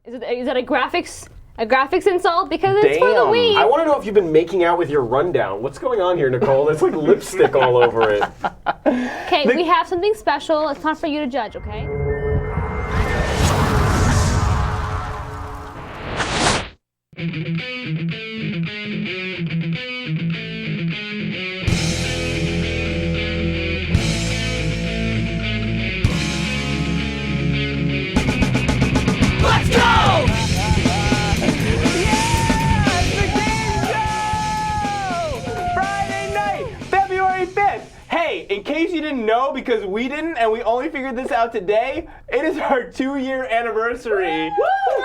Is that a graphics insult? Because it's for the Wii. I want to know if you've been making out with your rundown. What's going on here, Nicole? There's like lipstick all over it. Okay, we have something special. It's time for you to judge, okay? Let's go! Friday night, February 5th. Hey, in case you didn't know, because we didn't, and we only figured this out today, it is our 2-year anniversary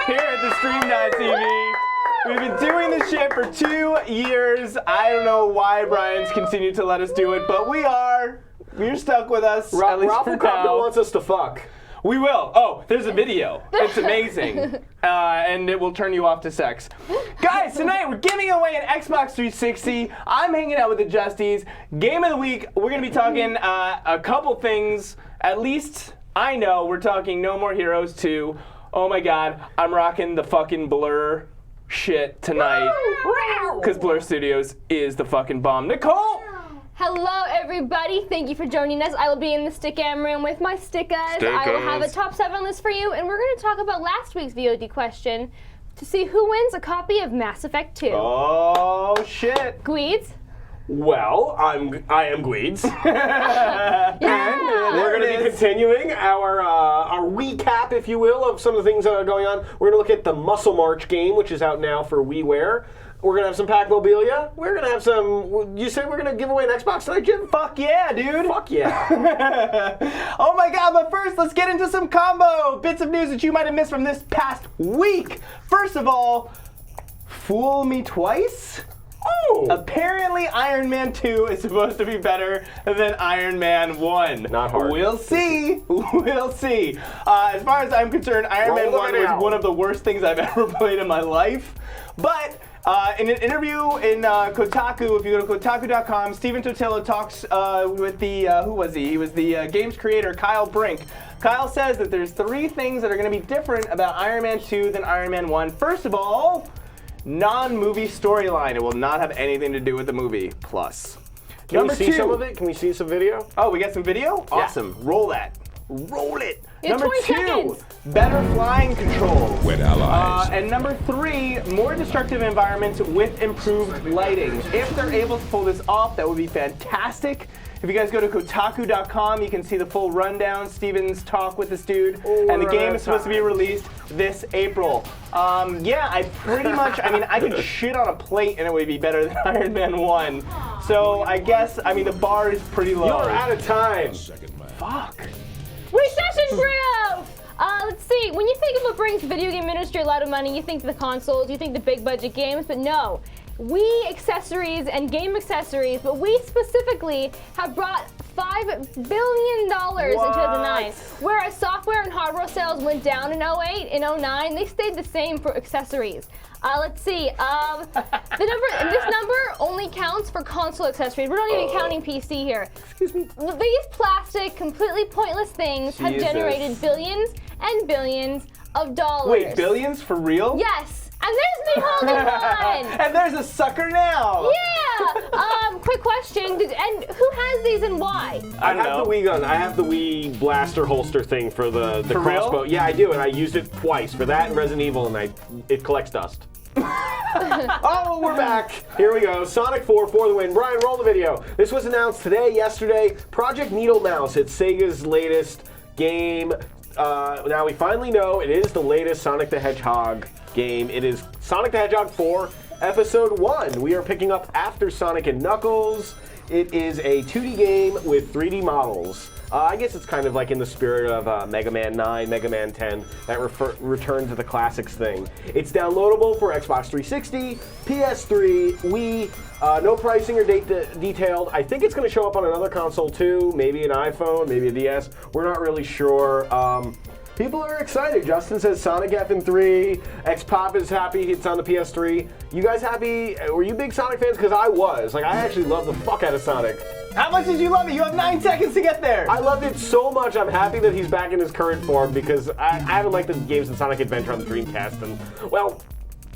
here at the Stream.TV. We've been doing this shit for 2 years. I don't know why Brian's continued to let us do it, but we are. You're stuck with us, at least for now. wants us to fuck. We will. Oh, there's a video. It's amazing. And it will turn you off to sex. Guys, tonight we're giving away an Xbox 360. I'm hanging out with the Justies. Game of the week, we're going to be talking a couple things. At least I know we're talking No More Heroes 2. Oh my god, I'm rocking the fucking Blur shit tonight. Because Blur Studios is the fucking bomb. Nicole! Hello, everybody. Thank you for joining us. I will be in the Stickam room with my stickers. I will have a top 7 list for you, and we're going to talk about last week's VOD question to see who wins a copy of Mass Effect 2. Oh, shit. Gweeds? Well, I am Gweeds. Yeah. We're going to be continuing our recap, if you will, of some of the things that are going on. We're going to look at the Muscle March game, which is out now for WiiWare. We're going to have some Pack-mobilia. We're going to have some... You said we're going to give away an Xbox tonight, Jim? Fuck yeah, dude. Fuck yeah. Oh my god, but first let's get into some combo bits of news that you might have missed from this past week. First of all, Fool Me Twice? Oh! Apparently Iron Man 2 is supposed to be better than Iron Man 1. Not hard. We'll see. We'll see. As far as I'm concerned, Iron Man 1 was one of the worst things I've ever played in my life. But in an interview in Kotaku, if you go to Kotaku.com, Steven Totilo talks with the, who was he? He was the game's creator, Kyle Brink. Kyle says that there's 3 things that are going to be different about Iron Man 2 than Iron Man 1. First of all, non-movie storyline. It will not have anything to do with the movie. Plus. Can we see some of it? Can we see some video? Oh, we got some video? Yeah. Awesome. Roll that. Roll it. Yeah, Number 20 2, seconds. better flying controls. With allies. And number 3, more destructive environments with improved lighting. If they're able to pull this off, that would be fantastic. If you guys go to Kotaku.com, you can see the full rundown, Steven's talk with this dude, and the game is supposed to be released this April. Yeah, I pretty much, I mean, I could shit on a plate and it would be better than Iron Man 1. So I guess, I mean, the bar is pretty low. You're out of time. Fuck. Recession proof! Let's see. When you think of what brings the video game industry a lot of money, you think the consoles, you think the big budget games, but no. Wii accessories and game accessories, but we specifically have brought $5 billion in 2009. Whereas software and hardware sales went down in 08, in 09, they stayed the same for accessories. Let's see. This number only counts for console accessories. We're not even counting PC here. Excuse me. These plastic, completely pointless things have generated billions and billions of dollars. Wait, billions for real? Yes. And there's me holding one. And there's a sucker now. Yeah. Quick question. And who has these and why? I have the Wii gun. I have the Wii blaster holster thing for the For crossbow. real? Yeah, I do, and I used it twice for that and Resident Evil, and it collects dust. Oh, we're back. Here we go. Sonic 4 for the win. Brian, roll the video. This was announced today, yesterday. Project Needle Mouse. It's Sega's latest game. Now we finally know it is the latest Sonic the Hedgehog game. It is Sonic the Hedgehog 4, Episode 1. We are picking up after Sonic and Knuckles. It is a 2D game with 3D models. I guess it's kind of like in the spirit of Mega Man 9, Mega Man 10, that return to the classics thing. It's downloadable for Xbox 360, PS3, Wii, no pricing or date detailed. I think it's going to show up on another console too, maybe an iPhone, maybe a DS. We're not really sure. People are excited. Justin says Sonic F in 3. X-Pop is happy it's on the PS3. You guys happy? Were you big Sonic fans? Because I was. Like, I actually love the fuck out of Sonic. How much did you love it? You have 9 seconds to get there. I loved it so much. I'm happy that he's back in his current form because I haven't liked the games in Sonic Adventure on the Dreamcast, and, well,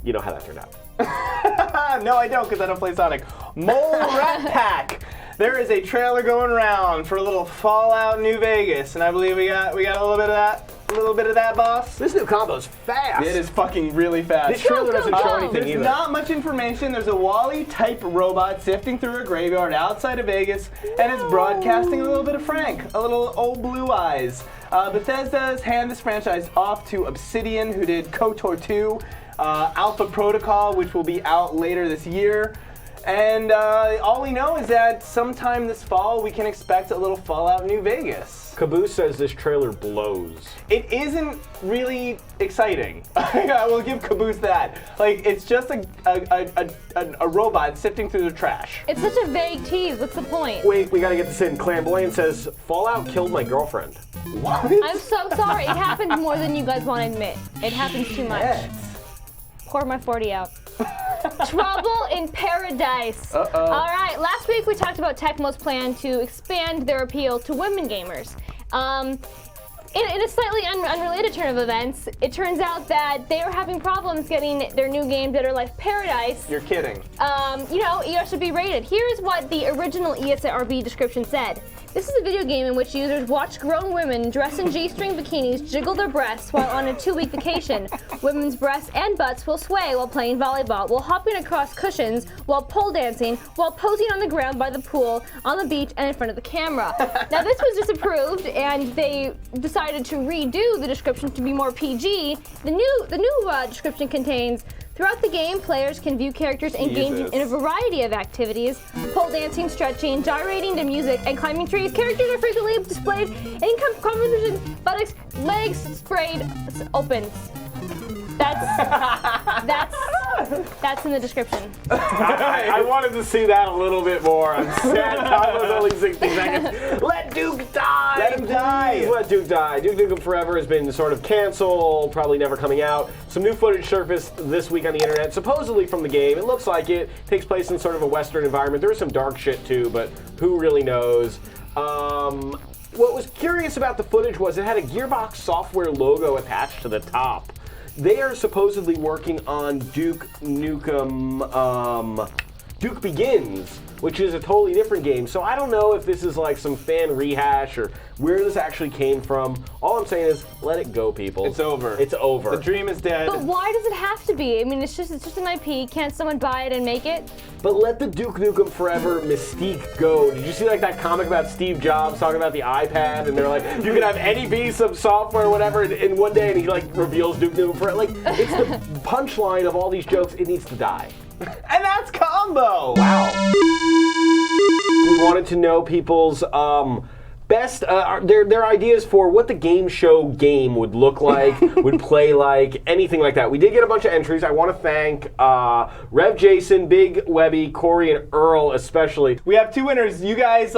you know how that turned out. No, I don't, because I don't play Sonic. Mole Rat Pack. There is a trailer going around for a little Fallout New Vegas, and I believe we got a little bit of that. A little bit of that, boss. This new combo's fast. It is fucking really fast. This trailer doesn't show anything There's either. not much information. There's a Wall-E-type robot sifting through a graveyard outside of Vegas, and it's broadcasting a little bit of Frank, a little old Blue Eyes. Bethesda's hand this franchise off to Obsidian, who did KOTOR 2, Alpha Protocol, which will be out later this year. And all we know is that sometime this fall we can expect a little Fallout New Vegas. Caboose says this trailer blows. It isn't really exciting. I will give Caboose that. Like, it's just a robot sifting through the trash. It's such a vague tease. What's the point? Wait, we gotta get this in. Clairvoyant says Fallout killed my girlfriend. What? I'm so sorry. It happens more than you guys want to admit. It happens too much. Yes. Pour my 40 out. Trouble in Paradise. Uh-oh. All right, last week we talked about Tecmo's plan to expand their appeal to women gamers. In a slightly unrelated turn of events, it turns out that they are having problems getting their new game, Dead or Alive Paradise, You're kidding. ESRB rated. Here's what the original ESRB description said. This is a video game in which users watch grown women dressed in G-string bikinis jiggle their breasts while on a 2-week vacation. Women's breasts and butts will sway while playing volleyball, while hopping across cushions, while pole dancing, while posing on the ground by the pool, on the beach, and in front of the camera. Now this was disapproved, and they decided to redo the description to be more PG. The new description contains: throughout the game, players can view characters engaging in a variety of activities: pole dancing, stretching, gyrating to music, and climbing trees. Characters are frequently displayed in composition, buttocks, legs sprayed open. That's in the description. I wanted to see that a little bit more. I'm sad time was only 60 seconds. Let Duke die! Let him die! Please let Duke die. Duke Nukem Forever has been sort of canceled, probably never coming out. Some new footage surfaced this week on the internet, supposedly from the game. It looks like it takes place in sort of a Western environment. There is some dark shit too, but who really knows? What was curious about the footage was it had a Gearbox Software logo attached to the top. They are supposedly working on Duke Nukem, Duke Begins, which is a totally different game. So I don't know if this is like some fan rehash or where this actually came from. All I'm saying is, let it go, people. It's over. It's over. The dream is dead. But why does it have to be? I mean, it's just an IP. Can't someone buy it and make it? But let the Duke Nukem Forever mystique go. Did you see like that comic about Steve Jobs talking about the iPad, and they're like, you can have any piece of software or whatever in one day, and he like reveals Duke Nukem Forever. Like, it's the punchline of all these jokes. It needs to die. And that's Combo! Wow. We wanted to know people's best, their ideas for what the game show game would look like, would play like, anything like that. We did get a bunch of entries. I want to thank Rev Jason, Big Webby, Corey, and Earl especially. We have 2 winners. You guys,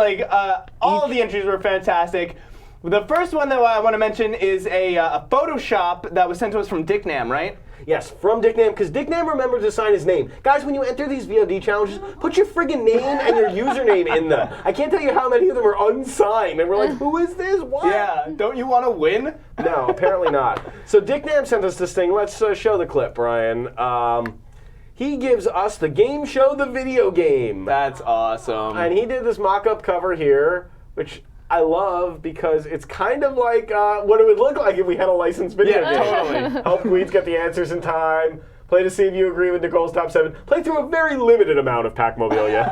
all of the entries were fantastic. The first one that I want to mention is a Photoshop that was sent to us from Dick Nam, right? Yes, from Dick Nam, because Dick Nam remembered to sign his name. Guys, when you enter these VOD challenges, put your friggin' name and your username in them. I can't tell you how many of them are unsigned, and we're like, who is this? What? Yeah, don't you want to win? No, apparently not. So Dick Nam sent us this thing. Let's show the clip, Brian. He gives us the game show, the video game. That's awesome. And he did this mock-up cover here, which I love because it's kind of like what it would look like if we had a licensed video game. Totally. Help Queens get the answers in time. Play to see if you agree with Nicole's top 7. Play through a very limited amount of Pac-Mobilia.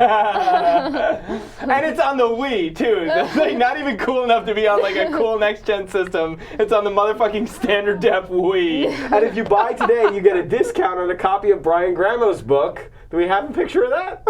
And it's on the Wii, too. That's like not even cool enough to be on like a cool next-gen system. It's on the motherfucking standard def Wii. And if you buy today, you get a discount on a copy of Brian Gramo's book. Do we have a picture of that?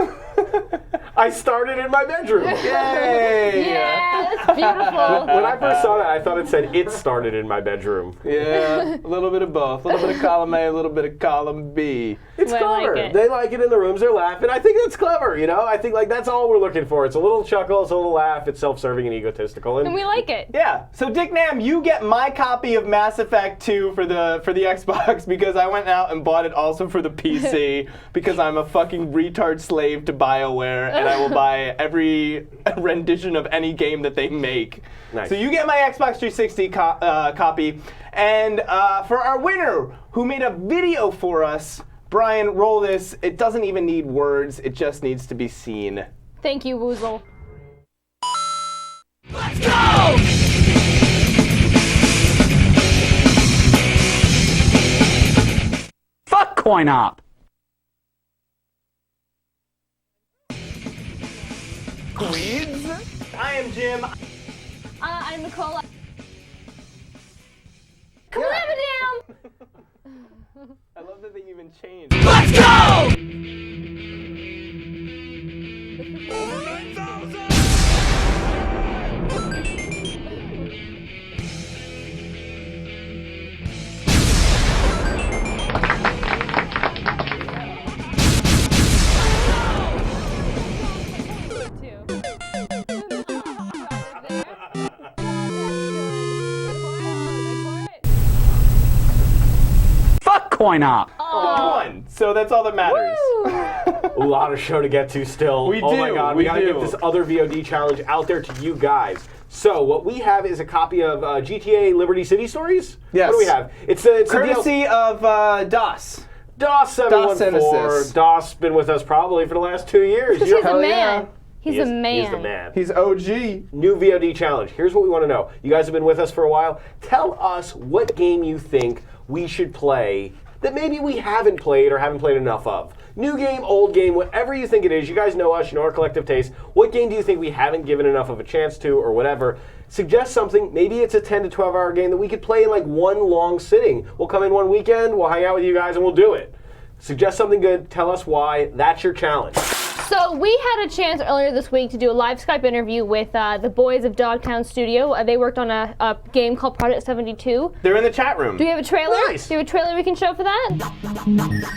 I started in my bedroom. Yay! Yeah, that's beautiful. When I first saw that, I thought it said it started in my bedroom. Yeah, a little bit of both. A little bit of column A, a little bit of column B. It's I like clever. it. They like it in the rooms. They're laughing. I think it's clever. You know, I think like that's all we're looking for. It's a little chuckle. It's a little laugh. It's self-serving and egotistical. And we like it. Yeah. So Dick Nam, you get my copy of Mass Effect 2 for the Xbox because I went out and bought it also for the PC because I'm a fucking retard slave to BioWare and I will buy every rendition of any game that they make. Nice. So you get my Xbox 360 copy, and for our winner who made a video for us, Brian, roll this. It doesn't even need words. It just needs to be seen. Thank you, Woozle. Let's go! Fuck Coin Op! Quiz? I am Jim. I'm Nicole. Clamadown! I love that they even changed. Let's go! Fuck Coin Op! One. So that's all that matters. A lot of show to get to still. We Oh my do, God, we we gotta do. get this other VOD challenge out there to you guys. So what we have is a copy of GTA Liberty City Stories. Yes. What do we have? It's a Courtesy of DOS. DOS 714. Genesis. DOS been with us probably for the last 2 years. He's You a know- Hell man. yeah. He's He a is- man. He's the man. He's OG. New VOD challenge. Here's what we want to know. You guys have been with us for a while. Tell us what game you think we should play that maybe we haven't played or haven't played enough of. New game, old game, whatever you think it is. You guys know us, you know our collective taste. What game do you think we haven't given enough of a chance to or whatever? Suggest something. Maybe it's a 10 to 12 hour game that we could play in like one long sitting. We'll come in one weekend, we'll hang out with you guys, and we'll do it. Suggest something good. Tell us why. That's your challenge. So we had a chance earlier this week to do a live Skype interview with the boys of Dogtown Studio. They worked on a game called Project 72. They're in the chat room. Do you have a trailer? Nice. Do you have a trailer we can show for that?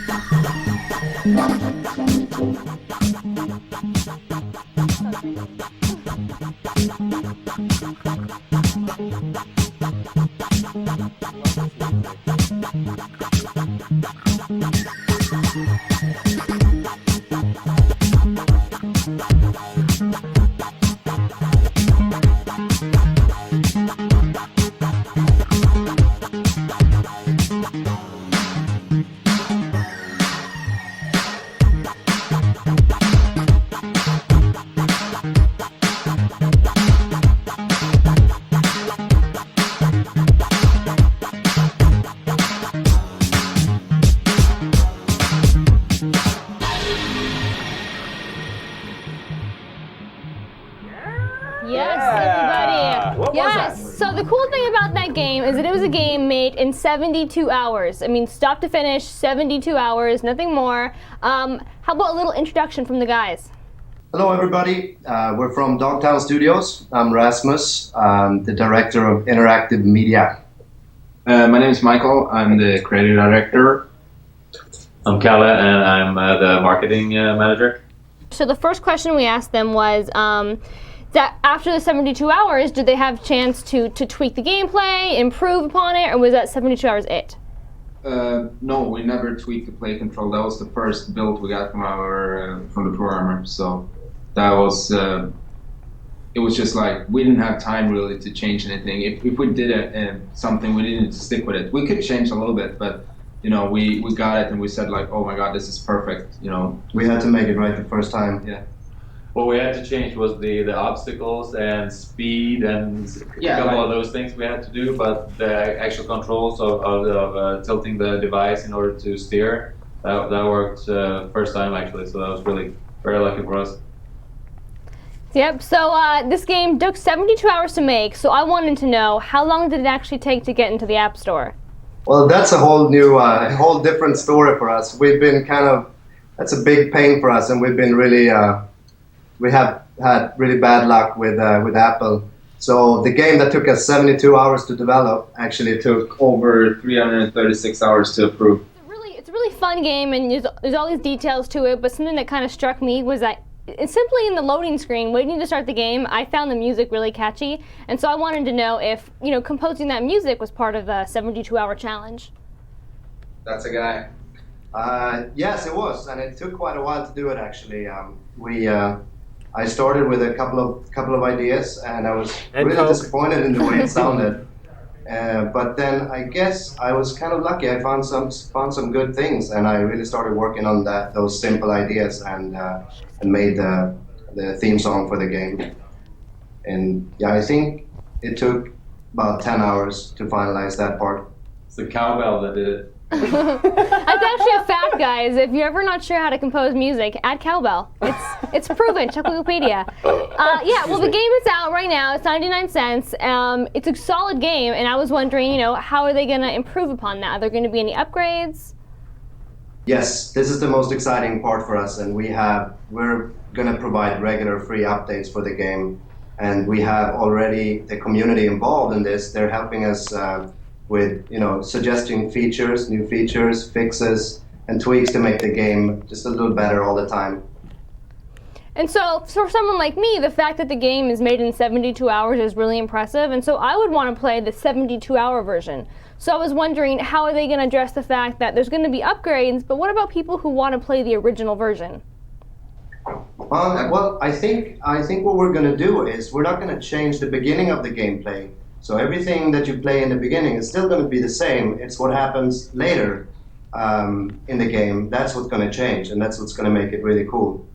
Yes, everybody. What was Yes. that? So the cool thing about that game is that it was a game made in 72 hours. I mean, stop to finish, 72 hours, nothing more. How about a little introduction from the guys? Hello, everybody. We're from Dogtown Studios. I'm Rasmus. I'm the director of interactive media. My name is Michael. I'm the creative director. I'm Kalle, and I'm the marketing manager. So the first question we asked them was that after the 72 hours, did they have a chance to tweak the gameplay, improve upon it, or was that 72 hours it? No, we never tweaked the play control. That was the first build we got from the programmer. So that was it was just like we didn't have time really to change anything. If we did something, we didn't need to stick with it. We could change a little bit, but you know, we got it and we said like, oh my god, this is perfect. You know, We had to make it right the first time. yeah. What we had to change was the obstacles and speed and a couple of those things we had to do, but the actual controls of tilting the device in order to steer, that worked first time actually, so that was really very lucky for us. Yep, so this game took 72 hours to make, so I wanted to know how long did it actually take to get into the App Store? Well, that's a whole new, whole different story for us. We've been that's a big pain for us, and we've been really we have had really bad luck with Apple. So the game that took us 72 hours to develop actually took Over 336 hours to approve. It's a really fun game, and there's all these details to it, but something that kind of struck me was that it's simply in the loading screen, waiting to start the game, I found the music really catchy, and so I wanted to know if, composing that music was part of the 72-hour challenge. That's a guy. Yes, it was, and it took quite a while to do it actually. I started with a couple of ideas, and I was really disappointed in the way it sounded. But then I guess I was kind of lucky. I found some good things, and I really started working on those simple ideas and made the theme song for the game. And yeah, I think it took about 10 hours to finalize that part. It's the cowbell that did it. That's actually a fact, guys. If you're ever not sure how to compose music, add cowbell. It's proven. Check Wikipedia. Well, the game is out right now. It's 99 cents. It's a solid game, and I was wondering, how are they going to improve upon that? Are there going to be any upgrades? Yes, this is the most exciting part for us, and we're going to provide regular free updates for the game, and we have already the community involved in this. They're helping us with suggesting features, new features, fixes, and tweaks to make the game just a little better all the time. And so for someone like me, the fact that the game is made in 72 hours is really impressive, and so I would want to play the 72-hour version. So I was wondering, how are they going to address the fact that there's going to be upgrades, but what about people who want to play the original version? Well, I think what we're going to do is we're not going to change the beginning of the gameplay. So everything that you play in the beginning is still going to be the same. It's what happens later in the game. That's what's going to change, and that's what's going to make it really cool.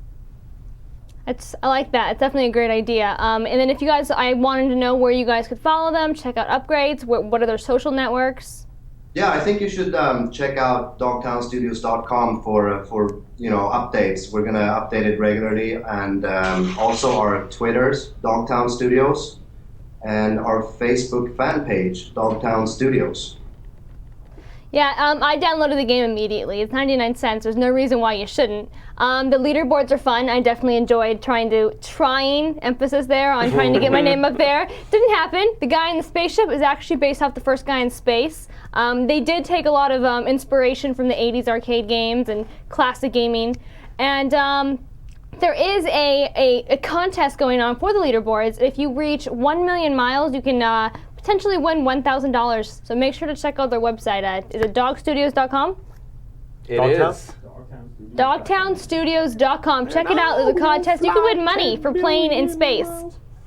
I like that. It's definitely a great idea. And then I wanted to know where you guys could follow them, check out upgrades. What are their social networks? Yeah, I think you should check out dogtownstudios.com for updates. We're going to update it regularly, and also our Twitters, Dogtown Studios, and our Facebook fan page, Dogtown Studios. Yeah, I downloaded the game immediately. It's 99 cents. There's no reason why you shouldn't. The leaderboards are fun. I definitely enjoyed emphasis there on trying to get my name up there. Didn't happen. The guy in the spaceship is actually based off the first guy in space. They did take a lot of inspiration from the 80s arcade games and classic gaming. And there is a contest going on for the leaderboards. If you reach 1 million miles, you can potentially win $1,000. So make sure to check out their website. Is it dogstudios.com? It is. Dogtownstudios.com. Check it out. There's a contest. You can win money for playing in space.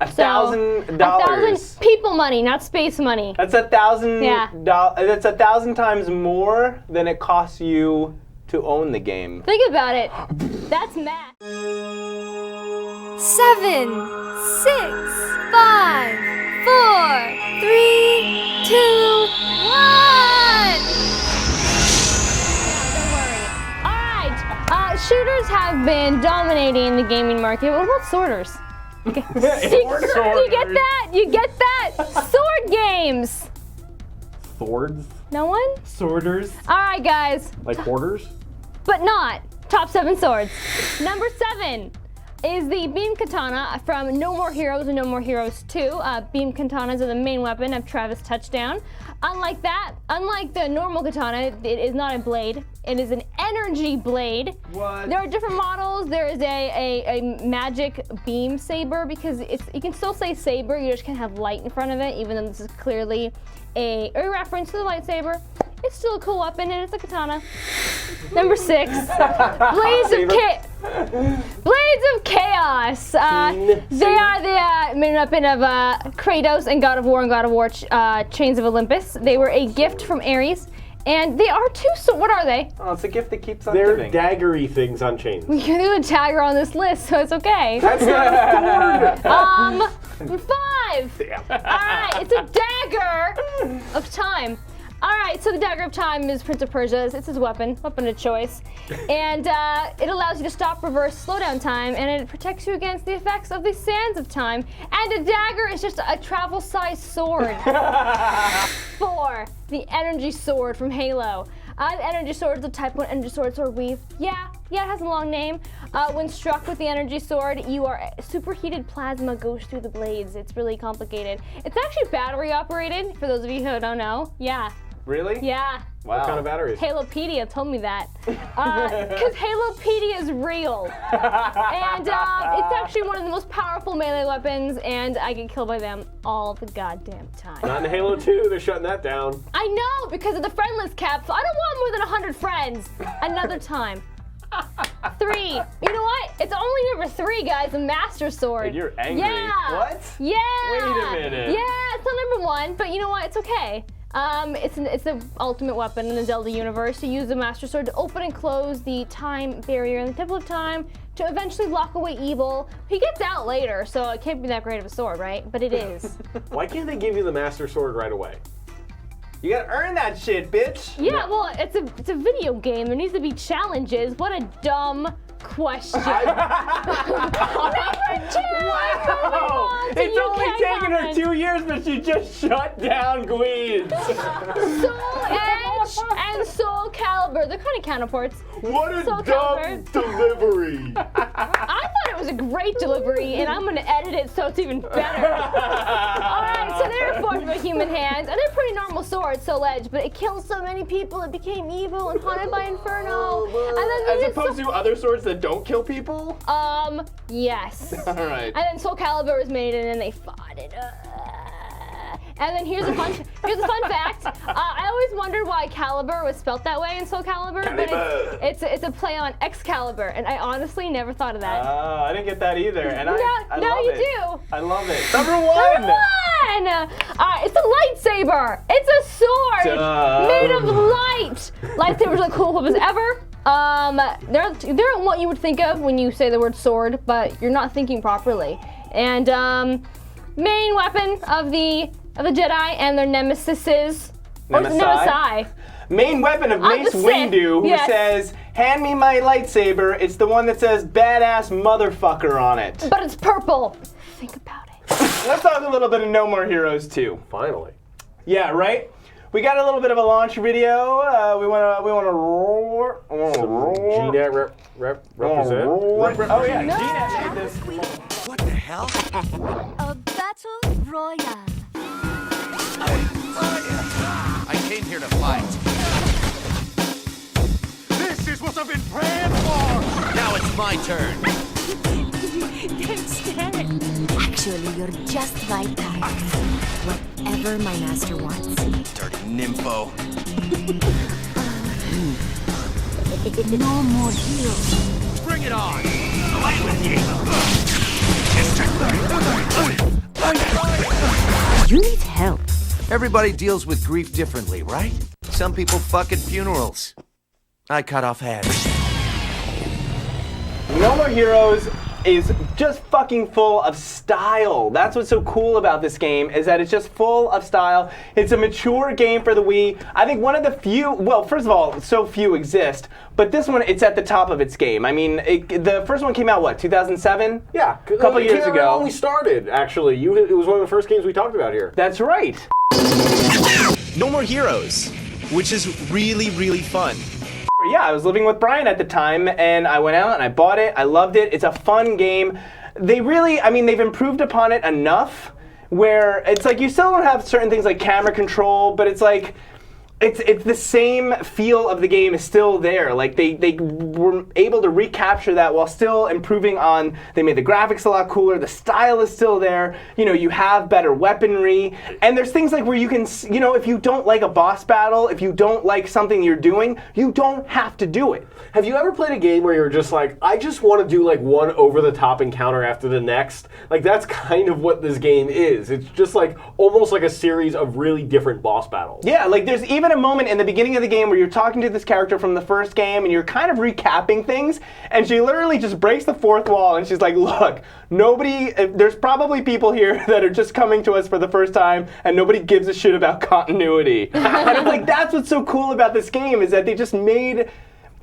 $1,000. 1,000 people money, not space money. That's $1,000. Yeah. That's 1,000 times more than it costs you to own the game. Think about it. That's math. 7, 6, 5, 4, 3, 2, 1. Don't worry. All right. Shooters have been dominating the gaming market. What about sorters? Okay. You get that? You get that? Sword games. Swords? No one? Sorters? All right, guys. Like hoarders? But not. Top 7 swords. Number 7 is the Beam Katana from No More Heroes and No More Heroes 2. Beam Katanas are the main weapon of Travis Touchdown. Unlike the normal katana, it is not a blade. It is an energy blade. What? There are different models. There is a magic beam saber, because you can still say saber, you just can't have light in front of it, even though this is clearly a reference to the lightsaber. It's still a cool weapon, and it's a katana. Number 6, Blades of Chaos. They are the main weapon of Kratos and God of War and God of War Chains of Olympus. They were a gift from Ares, and they are two. So what are they? Oh, it's a gift that keeps on They're giving. daggery things on chains. You're the tagger on this list, so it's okay. That's not a sword! 5. All right, it's a dagger of time. All right, so the Dagger of Time is Prince of Persia's. It's his weapon of choice. And it allows you to stop, reverse, slow down time, and it protects you against the effects of the sands of time. And a dagger is just a travel-sized sword. 4, the energy sword from Halo. The energy sword is a type 1 energy sword weave. Yeah, it has a long name. When struck with the energy sword, superheated plasma goes through the blades. It's really complicated. It's actually battery operated, for those of you who don't know. Yeah. Really? Yeah. Wow. What kind of batteries? Halopedia told me that. Because Halopedia is real. And it's actually one of the most powerful melee weapons, and I get killed by them all the goddamn time. Not in Halo 2, they're shutting that down. I know, because of the friendless cap, so I don't want more than 100 friends. Another time. 3. You know what? It's only number 3, guys. A Master Sword. And you're angry. Yeah. What? Yeah. Wait a minute. Yeah, it's not number 1, but you know what? It's okay. It's the ultimate weapon in the Zelda universe. You use the Master Sword to open and close the time barrier in the Temple of Time to eventually lock away evil. He gets out later, so it can't be that great of a sword, right? But it is. Why can't they give you the Master Sword right away? You gotta earn that shit, bitch. Yeah, well, it's a video game. There needs to be challenges. What a dumb question. Number 2. Wow. It's only taken her 2 years, but she just shut down Gweeds. Soul Edge and Soul Calibur. They're kind of counterparts. What a Soul dumb Calibur. delivery! I thought it was a great delivery, and I'm gonna edit it so it's even better. Alright, so they're forged by human hands, and they're pretty normal swords, Soul Edge, but it killed so many people, it became evil and haunted by Inferno. And then As opposed to other swords that don't kill people? Yes. Alright. And then Soul Calibur was made, and then they fought it. And then here's a fun fact. I always wondered why Calibur was spelt that way in Soul Calibur, but it's a play on Excalibur, and I honestly never thought of that. Oh, I didn't get that either, and I now love you it. do. I love it. Number 1. Number 1! It's a lightsaber. It's a sword Duh. made of light. Lightsabers are the coolest weapons ever. They're what you would think of when you say the word sword, but you're not thinking properly. And main weapon of the Jedi and their nemesises. Nemesi. Main weapon of Mace Sith. Windu, who Yes. says, "Hand me my lightsaber." It's the one that says "badass motherfucker" on it. But it's purple. Think about it. Let's talk a little bit of No More Heroes 2. Finally. Yeah, right? We got a little bit of a launch video. We wanna roar. GNet represent. Oh yeah, GNet made this. What the hell? A battle royale. I came here to fight. This is what I've been praying for! Now it's my turn. Can't stand it. Actually, you're just right, Ty. Whatever my master wants. Dirty nympho. No more heroes. Bring it on! Away with you! You need help. Everybody deals with grief differently, right? Some people fuck at funerals. I cut off heads. No More Heroes is just fucking full of style. That's what's so cool about this game, is that it's just full of style. It's a mature game for the Wii. I think one of the few, well, first of all, so few exist, but this one, it's at the top of its game. I mean, the first one came out, what, 2007? Yeah, a couple years ago. When we started, actually. It was one of the first games we talked about here. That's right. No More Heroes, which is really, really fun. Yeah, I was living with Brian at the time, and I went out and I bought it. I loved it. It's a fun game. They really, I mean, they've improved upon it enough where it's like you still don't have certain things like camera control, but it's like, it's the same feel of the game is still there. Like they were able to recapture that while still improving on, they made the graphics a lot cooler, the style is still there, you know, you have better weaponry, and there's things like where you can, you know, if you don't like a boss battle, if you don't like something you're doing, you don't have to do it. Have you ever played a game where you're just like, I just want to do like one over-the-top encounter after the next? Like that's kind of what this game is. It's just like almost like a series of really different boss battles. Yeah, like there's even a moment in the beginning of the game where you're talking to this character from the first game and you're kind of recapping things, and she literally just breaks the fourth wall and she's like, look, there's probably people here that are just coming to us for the first time and nobody gives a shit about continuity. And it's like, that's what's so cool about this game, is that they just made,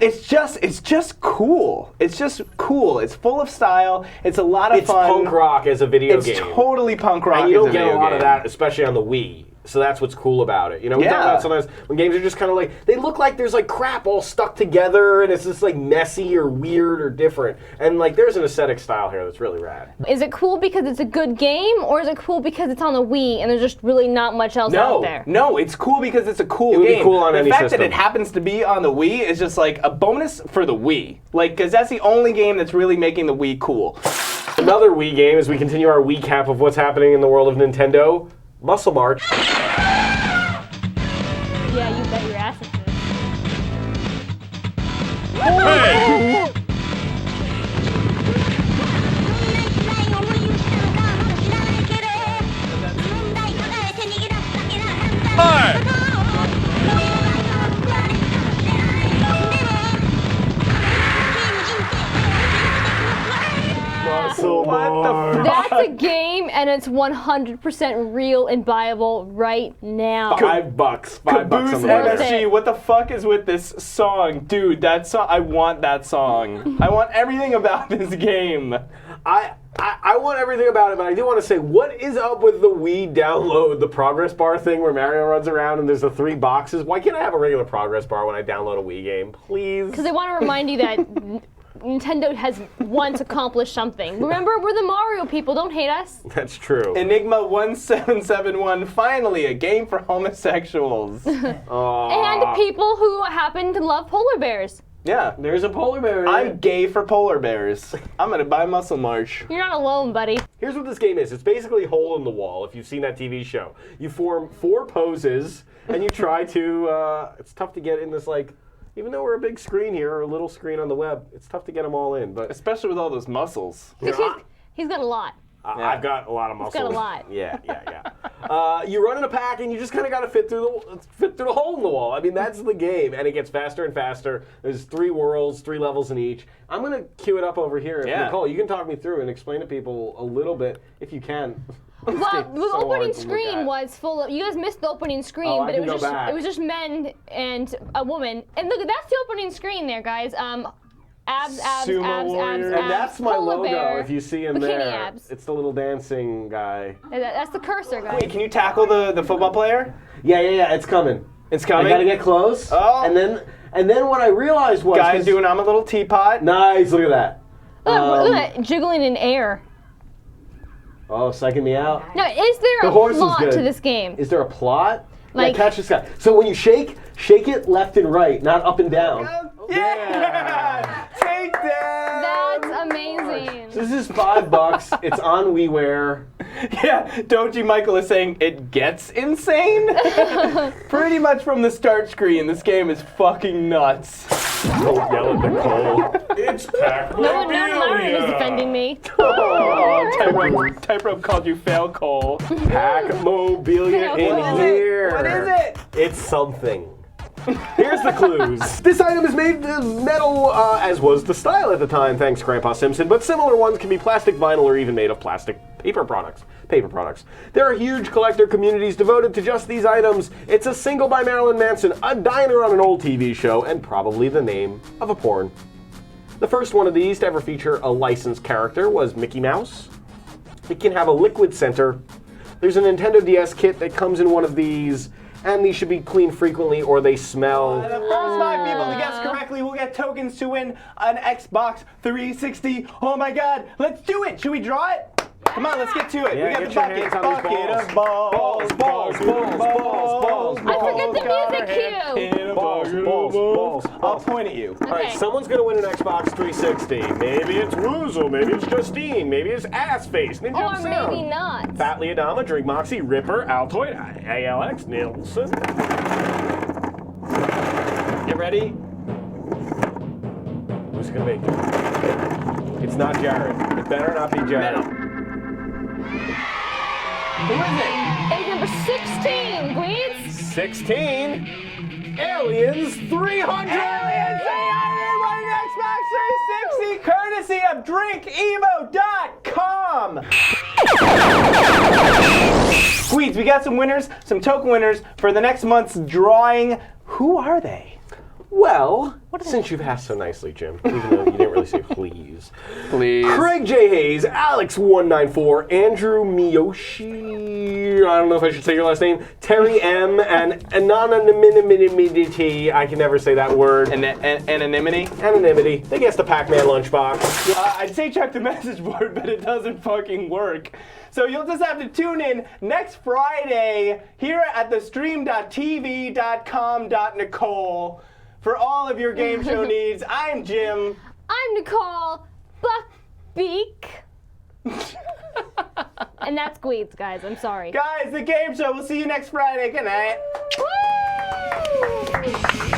it's just cool. It's just cool. It's full of style. It's a lot of fun. It's punk rock as a video game. It's totally punk rock and you as don't a get video a lot game. of that, especially on the Wii. So that's what's cool about it. You know, we talk about sometimes when games are just kind of like, they look like there's like crap all stuck together and it's just like messy or weird or different. And like there's an aesthetic style here that's really rad. Is it cool because it's a good game, or is it cool because it's on the Wii and there's just really not much else out there? No, it's cool because it's a cool game. It would be cool on any The fact system. that it happens to be on the Wii is just like a bonus for the Wii. Like, because that's the only game that's really making the Wii cool. Another Wii game as we continue our Wii cap of what's happening in the world of Nintendo, Muscle March. Yeah, you bet your ass it is. Hey! Muscle March. That's a game, and it's 100% real and buyable right now. $5. $5 Caboose on the market. MSG, what the fuck is with this song? Dude, that song, I want that song. I want everything about this game. I want everything about it, but I do want to say, what is up with the Wii download, the progress bar thing where Mario runs around and there's the 3 boxes? Why can't I have a regular progress bar when I download a Wii game, please? Because they want to remind you that Nintendo has once accomplished something. Remember, we're the Mario people. Don't hate us. That's true. Enigma 1771, finally a game for homosexuals. And people who happen to love polar bears. Yeah. There's a polar bear in I'm it. gay for polar bears. I'm gonna buy Muscle March. You're not alone, buddy. Here's what this game is. It's basically Hole in the Wall, if you've seen that TV show. You form 4 poses, and you try to, it's tough to get in this, like, even though we're a big screen here, or a little screen on the web, it's tough to get them all in. But Especially with all those muscles. He's got a lot. I've got a lot of muscles. got a lot. Yeah. You run in a pack, and you just kind of got to fit through the hole in the wall. I mean, that's the game, and it gets faster and faster. There's 3 worlds, 3 levels in each. I'm gonna queue it up over here. Yeah. Nicole, you can talk me through and explain to people a little bit, if you can. Well, the So opening hard to look screen at. was full of. You guys missed the opening screen, Oh, I but can go back. it was just men and a woman. And look, that's the opening screen there, guys. Abs, Sumo warrior. And that's my polar logo, bear, if you see him bikini there. abs. It's the little dancing guy. That's the cursor, guys. Wait, can you tackle the football player? Yeah, it's coming. It's coming? I gotta get close. Oh. And then what I realized was... Guys doing I'm a little teapot. Nice, look at that. Look at that, jiggling in air. Oh, psyching me out. Now, is there The a horse is plot good. to this game? Is there a plot? Like- Yeah, catch this guy. So when you shake it left and right, not up and down. Yeah! Take down! That's amazing. This is $5. It's on WiiWare. Yeah, Doji Michael is saying it gets insane. Pretty much from the start screen, this game is fucking nuts. Don't yell at Nicole. It's Pac-Man. No one in my room is defending me. Oh, Type-Rope called you fail, Cole. Pac-mobilia in What is here. What is it? It's something. Here's the clues. This item is made of metal, as was the style at the time, thanks Grandpa Simpson, but similar ones can be plastic, vinyl, or even made of plastic paper products. There are huge collector communities devoted to just these items. It's a single by Marilyn Manson, a diner on an old TV show, and probably the name of a porn. The first one of these to ever feature a licensed character was Mickey Mouse. It can have a liquid center. There's a Nintendo DS kit that comes in one of these, and these should be cleaned frequently or they smell. The first 5 people to guess correctly will get tokens to win an Xbox 360. Oh my god, let's do it! Should we draw it? Come on, let's get to it. Yeah, We got get the your bucket. hands on these Bucket of balls. Balls. I forget the music cue. Balls. I'll point at you. All right, Okay. someone's gonna win an Xbox 360. Maybe it's Woozle, maybe it's Justine, maybe it's Assface, Ninja Or of Sound. maybe not. Fat Leodama, Drink Moxie, Ripper, Altoid, ALX, Nilsson. You ready? Who's it gonna be? It's not Jared. It better not be Jared. Who is it? Egg number 16, Gweeds. 16. Aliens 300. Aliens 300 running Xbox 360 courtesy of DrinkEvo.com. Squeeds, we got some winners, some token winners for the next month's drawing. Who are they? Well, since you've asked so nicely, Jim, even though you didn't really say please. Please. Craig J. Hayes, Alex194, Andrew Miyoshi, I don't know if I should say your last name, Terry M, and anonymity. I can never say that word. Anonymity? Anonymity. They guessed the Pac-Man lunchbox. I'd say check the message board, but it doesn't fucking work. So you'll just have to tune in next Friday here at the stream.tv.com.Nicole for all of your game show needs. I'm Jim. I'm Nicole Buckbeak. And that's Gweeds, guys. I'm sorry. Guys, the game show. We'll see you next Friday. Good night. Woo!